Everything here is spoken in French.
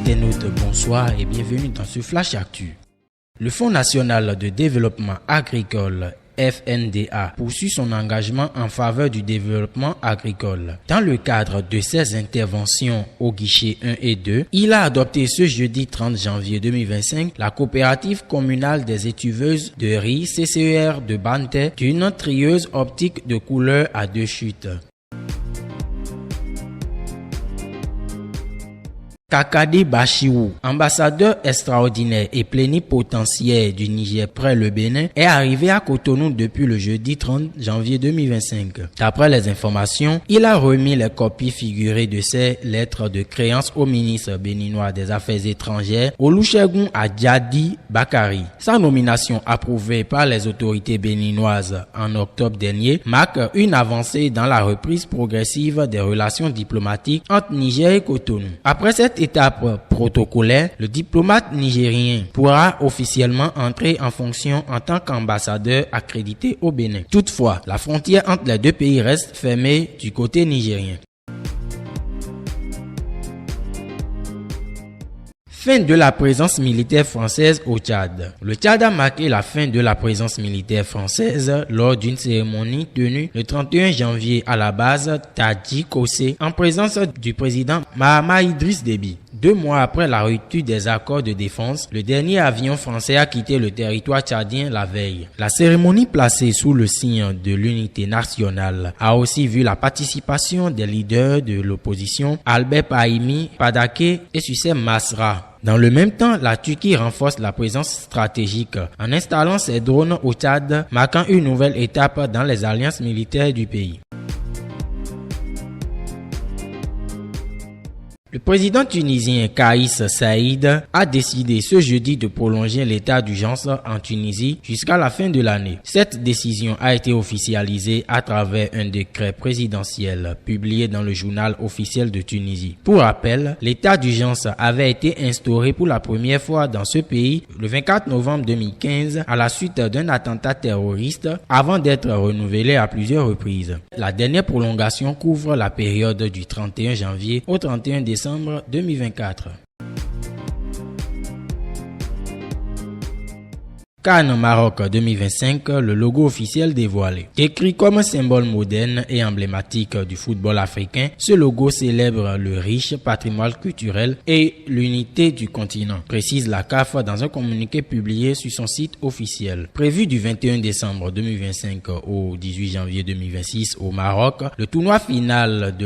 internautes, bonsoir et bienvenue dans ce Flash Actu. Le Fonds national de développement agricole FNDA poursuit son engagement en faveur du développement agricole. Dans le cadre de ses interventions au guichet 1 et 2, il a adopté ce jeudi 30 janvier 2025 la coopérative communale des étuveuses de riz CCER de Bantais d'une trieuse optique de couleur à 2 chutes. Kakade Bachiou, ambassadeur extraordinaire et plénipotentiaire du Niger près le Bénin, est arrivé à Cotonou depuis le jeudi 30 janvier 2025. D'après les informations, il a remis les copies figurées de ses lettres de créance au ministre béninois des Affaires étrangères, Olusegun Adjadi Bakari. Sa nomination approuvée par les autorités béninoises en octobre dernier marque une avancée dans la reprise progressive des relations diplomatiques entre Niger et Cotonou. Après cette étape protocolaire, le diplomate nigérien pourra officiellement entrer en fonction en tant qu'ambassadeur accrédité au Bénin. Toutefois, la frontière entre les deux pays reste fermée du côté nigérien. Fin de la présence militaire française au Tchad. Le Tchad a marqué la fin de la présence militaire française lors d'une cérémonie tenue le 31 janvier à la base Tadji Kossé en présence du président Mahamat Idriss Déby. 2 mois après la rupture des accords de défense, le dernier avion français a quitté le territoire tchadien la veille. La cérémonie placée sous le signe de l'unité nationale a aussi vu la participation des leaders de l'opposition Albert Pahimi Padaké et Sucé Masra. Dans le même temps, la Turquie renforce la présence stratégique en installant ses drones au Tchad, marquant une nouvelle étape dans les alliances militaires du pays. Le président tunisien Kaïs Saïd a décidé ce jeudi de prolonger l'état d'urgence en Tunisie jusqu'à la fin de l'année. Cette décision a été officialisée à travers un décret présidentiel publié dans le journal officiel de Tunisie. Pour rappel, l'état d'urgence avait été instauré pour la première fois dans ce pays le 24 novembre 2015 à la suite d'un attentat terroriste avant d'être renouvelé à plusieurs reprises. La dernière prolongation couvre la période du 31 janvier au 31 décembre 2024. CAN Maroc 2025, le logo officiel dévoilé. Décrit comme symbole moderne et emblématique du football africain, ce logo célèbre le riche patrimoine culturel et l'unité du continent, précise la CAF dans un communiqué publié sur son site officiel. Prévu du 21 décembre 2025 au 18 janvier 2026 au Maroc, le tournoi final de la